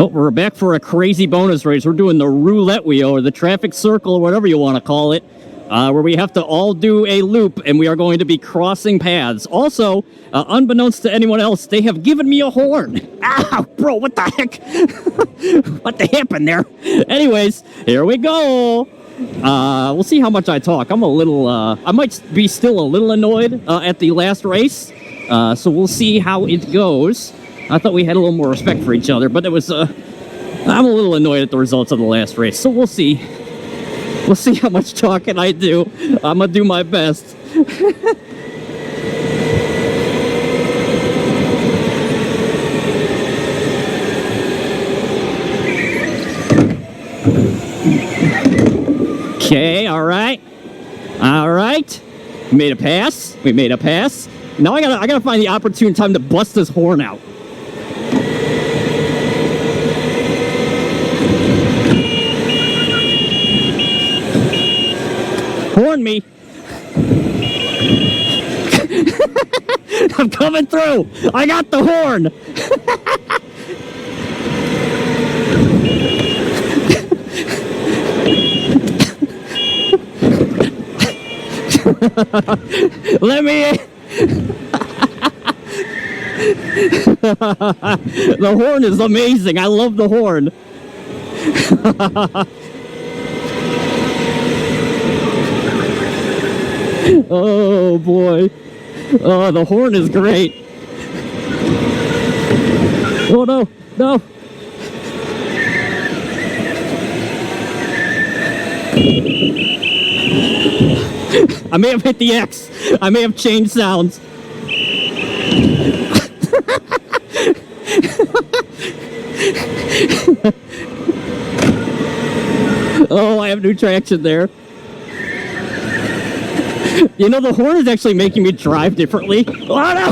Well, we're back for a crazy bonus race. We're doing the roulette wheel or the traffic circle or whatever you want to call it, where we have to all do a loop and we are going to be crossing paths. Also, unbeknownst to anyone else, they have given me a horn. Ow, bro, what the heck? What the happened there? Anyways, here we go. We'll see how much I talk. I'm a little, I might be still a little annoyed at the last race. So we'll see how it goes. I thought we had a little more respect for each other, but it was, I'm a little annoyed at the results of the last race. So we'll see. We'll see how much talking I do. I'm gonna do my best. Okay, all right. All right. We made a pass. We made a pass. Now I gotta find the opportune time to bust this horn out. Horn me. I'm coming through. I got the horn. Let me in. The horn is amazing. I love the horn. Oh boy. Oh, the horn is great. Oh no, no. I may have hit the X. I may have changed sounds. Oh, I have new traction there. You know, the horn is actually making me drive differently. Oh, no!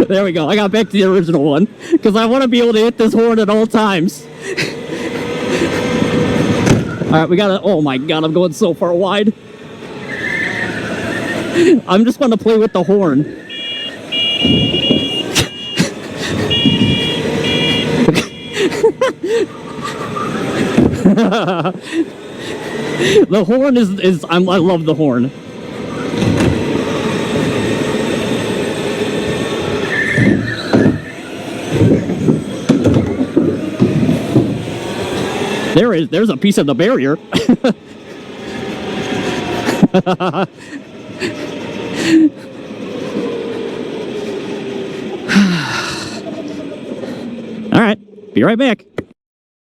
There we go. I got back to the original one. Because I want to be able to hit this horn at all times. Alright, we gotta... Oh my god, I'm going so far wide. I'm just going to play with the horn. The horn is I love the horn. There's a piece of the barrier. All right, be right back.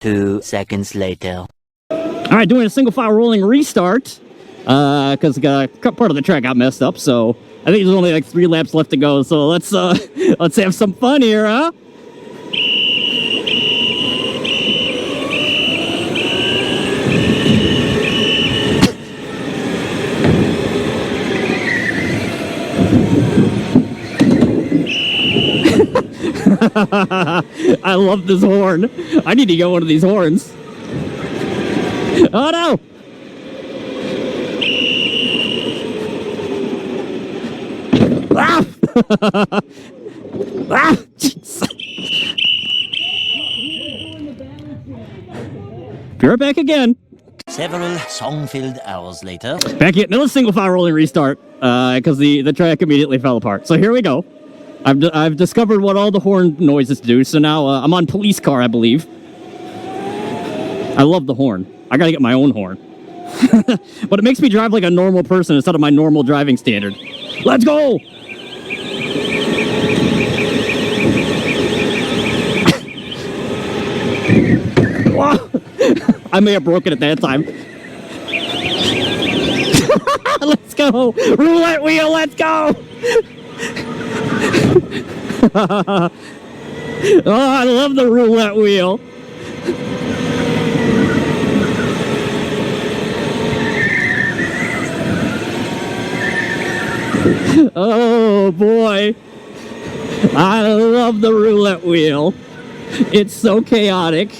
2 seconds later. All right, doing a single file rolling restart because part of the track got messed up. So I think there's only like 3 laps left to go. So let's have some fun here, huh? I love this horn. I need to get one of these horns. Oh no! Ah! Ah! Be right back again. Several song-filled hours later. Back yet another single file rolling restart because the track immediately fell apart. So here we go. I've discovered what all the horn noises do. So now I'm on police car, I believe. I love the horn. I gotta get my own horn. But it makes me drive like a normal person instead of my normal driving standard. Let's go! I may have broken it that time. Let's go! Roulette wheel, let's go! Oh, I love the roulette wheel. Oh boy, I love the roulette wheel. It's so chaotic.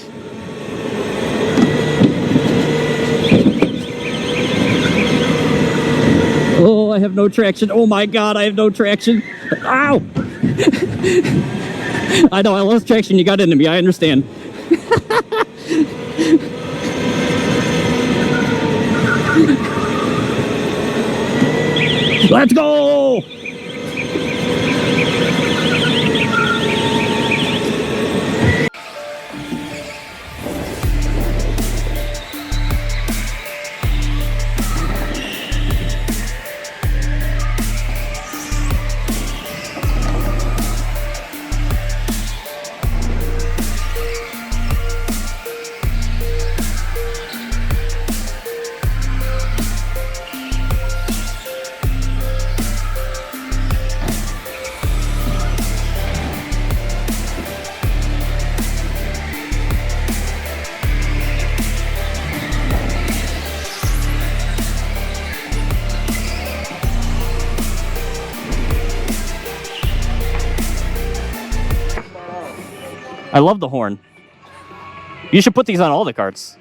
Oh, I have no traction. Oh my god, I have no traction. Ow! I know, I lost traction. You got into me. I understand. Let's go! I love the horn. You should put these on all the carts.